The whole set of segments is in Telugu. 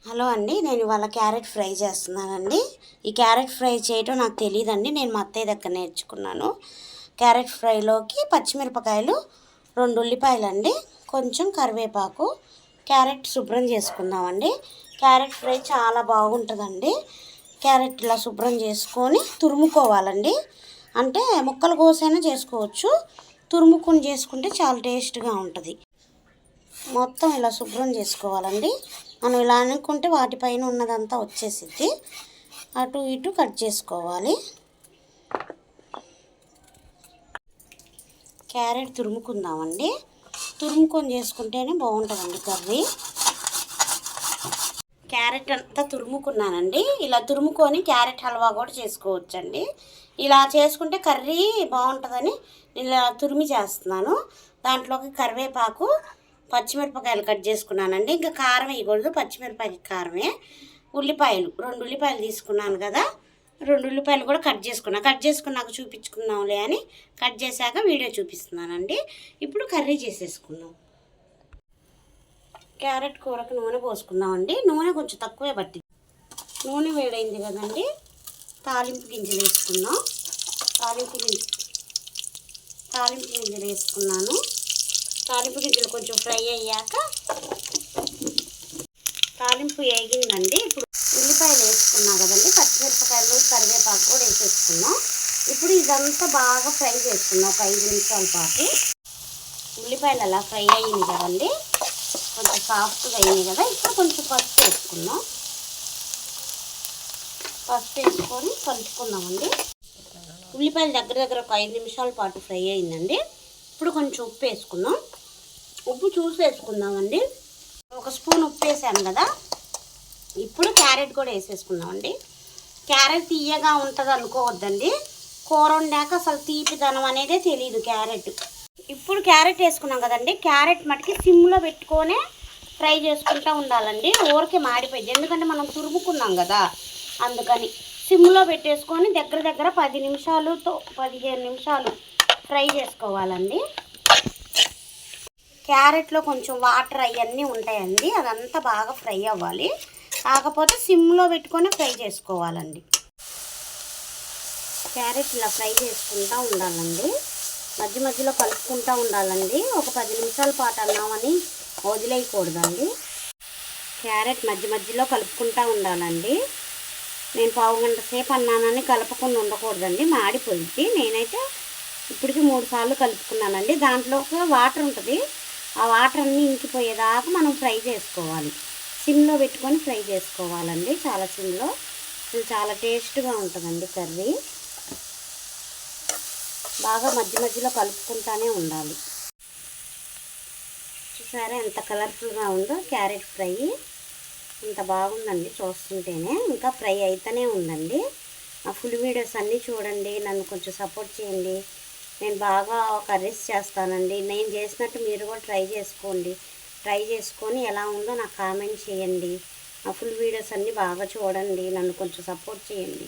హలో అండి, నేను ఇవాళ క్యారెట్ ఫ్రై చేస్తున్నానండి. ఈ క్యారెట్ ఫ్రై చేయటం నాకు తెలియదండి, నేను మా అత్తయ్య దగ్గర నేర్చుకున్నాను. క్యారెట్ ఫ్రైలోకి పచ్చిమిరపకాయలు, 2 ఉల్లిపాయలండి, కొంచెం కరివేపాకు, క్యారెట్ శుభ్రం చేసుకుందామండి. క్యారెట్ ఫ్రై చాలా బాగుంటుందండి. క్యారెట్ ఇలా శుభ్రం చేసుకొని తురుముకోవాలండి. అంటే ముక్కలు కోసైనా చేసుకోవచ్చు, తురుముకొని చేసుకుంటే చాలా టేస్ట్గా ఉంటుంది. మొత్తం ఇలా శుభ్రం చేసుకోవాలండి. మనం ఇలా అనుకుంటే వాటిపైన ఉన్నదంతా వచ్చేసిద్ది. అటు ఇటు కట్ చేసుకోవాలి. క్యారెట్ తురుముకుందామండి. తురుముకొని చేసుకుంటేనే బాగుంటుందండి కర్రీ. క్యారెట్ అంతా తురుముకున్నానండి. ఇలా తురుముకొని క్యారెట్ హల్వా కూడా చేసుకోవచ్చండి. ఇలా చేసుకుంటే కర్రీ బాగుంటుందని ఇలా తురిమి చేస్తున్నాను. దాంట్లోకి కరివేపాకు, పచ్చిమిరపకాయలు కట్ చేసుకున్నానండి. ఇంకా కారం వేయకూడదు, పచ్చిమిరపకాయ కారమే. ఉల్లిపాయలు 2 ఉల్లిపాయలు తీసుకున్నాను కదా, 2 ఉల్లిపాయలు కూడా కట్ చేసుకున్నాక చూపించుకుందాంలే అని కట్ చేశాక వీడియో చూపిస్తున్నానండి. ఇప్పుడు కర్రీ చేసేసుకుందాం. క్యారెట్ కూరకు నూనె పోసుకుందామండి. నూనె కొంచెం తక్కువే పట్టింది. నూనె వేడైంది కదండి, తాలింపు గింజలు వేసుకుందాం. తాలింపు గింజలు వేసుకున్నాను. తాలింపు గింజలు కొంచెం ఫ్రై అయ్యాక, తాలింపు వేగిందండి. ఇప్పుడు ఉల్లిపాయలు వేసుకున్నాం కదండి, పచ్చిమిరపకాయలు, కరివేపాకు కూడా వేసేసుకున్నాం. ఇప్పుడు ఇదంతా బాగా ఫ్రై చేసుకున్నాం ఒక 5 నిమిషాల పాటు. ఉల్లిపాయలు అలా ఫ్రై అయ్యింది కదండి, కొంచెం సాఫ్ట్గా అయినాయి కదా. ఇప్పుడు కొంచెం పసుపు వేసుకున్నాం. పసుపు వేసుకొని కలుపుకుందామండి. ఉల్లిపాయలు దగ్గర ఒక 5 నిమిషాల పాటు ఫ్రై అయిందండి. ఇప్పుడు కొంచెం ఉప్పు వేసుకుందాం. ఉప్పు చూసి వేసుకుందామండి. 1 స్పూన్ ఉప్పు వేసాను కదా. ఇప్పుడు క్యారెట్ కూడా వేసేసుకుందామండి. క్యారెట్ తీయగా ఉంటుంది అనుకోవద్దండి, కూర వండాక అసలు తీపిదనం అనేదే తెలియదు క్యారెట్. ఇప్పుడు క్యారెట్ వేసుకున్నాం కదండి, క్యారెట్ మటుకి సిమ్లో పెట్టుకొనే ఫ్రై చేసుకుంటూ ఉండాలండి. ఊరికే మాడిపోయింది, ఎందుకంటే మనం తురుముకున్నాం కదా, అందుకని సిమ్లో పెట్టేసుకొని దగ్గర 10 నిమిషాలు 15 నిమిషాలు ఫ్రై చేసుకోవాలండి. క్యారెట్లో కొంచెం వాటర్ అవన్నీ ఉంటాయండి, అదంతా బాగా ఫ్రై అవ్వాలి. కాకపోతే సిమ్లో పెట్టుకొని ఫ్రై చేసుకోవాలండి. క్యారెట్ ఇలా ఫ్రై చేసుకుంటూ ఉండాలండి, మధ్యలో కలుపుకుంటూ ఉండాలండి. ఒక 10 నిమిషాల పాటు అన్నామని వదిలేయకూడదండి. క్యారెట్ మధ్యలో కలుపుకుంటూ ఉండాలండి. నేను 1/2 గంట సేపు అన్నానని కలపకుండా ఉండకూడదండి, మాడిపోయింది. నేనైతే ఇప్పటికి 3 సార్లు కలుపుకున్నానండి. దాంట్లో వాటర్ ఉంటుంది, ఆ వాటర్ అన్నీ ఇంకిపోయేదాకా మనం ఫ్రై చేసుకోవాలి. సిమ్లో పెట్టుకొని ఫ్రై చేసుకోవాలండి, చాలా సిమ్లో. ఇది చాలా టేస్ట్గా ఉంటుందండి కర్రీ. బాగా మధ్యలో కలుపుకుంటూనే ఉండాలి. చూసారా ఎంత కలర్ఫుల్గా ఉందో క్యారెట్ ఫ్రై. ఇంత బాగుందండి చూస్తుంటేనే. ఇంకా ఫ్రై అయితేనే ఉందండి. ఆ ఫుల్ వీడియోస్ అన్నీ చూడండి, నన్ను కొంచెం సపోర్ట్ చేయండి. నేను బాగా కర్రీస్ చేస్తానండి. నేను చేసినట్టు మీరు కూడా ట్రై చేసుకోండి. ట్రై చేసుకొని ఎలా ఉందో నాకు కామెంట్ చేయండి. ఆ ఫుల్ వీడియోస్ అన్నీ బాగా చూడండి, నన్ను కొంచెం సపోర్ట్ చేయండి.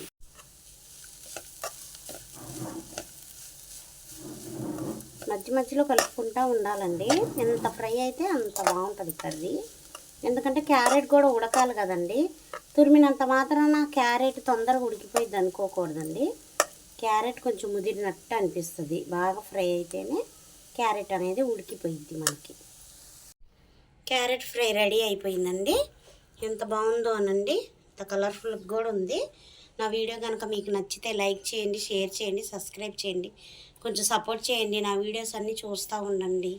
మధ్యలో కలుపుకుంటూ ఉండాలండి. ఎంత ఫ్రై అయితే అంత బాగుంటుంది కర్రీ. ఎందుకంటే క్యారెట్ కూడా ఉడకాలి కదండి. తురిమినంత మాత్రాన క్యారెట్ తొందరగా ఉడికిపోయింది అనుకోకూడదండి. క్యారెట్ కొంచెం ముదిరినట్టు అనిపిస్తుంది. బాగా ఫ్రై అయితేనే క్యారెట్ అనేది ఉడికిపోయింది మనకి. క్యారెట్ ఫ్రై రెడీ అయిపోయిందండి. ఎంత బాగుందో అనండి, ఎంత కలర్ఫుల్గా కూడా ఉంది. నా వీడియో కనుక మీకు నచ్చితే లైక్ చేయండి, షేర్ చేయండి, సబ్స్క్రైబ్ చేయండి, కొంచెం సపోర్ట్ చేయండి. నా వీడియోస్ అన్నీ చూస్తూ ఉండండి.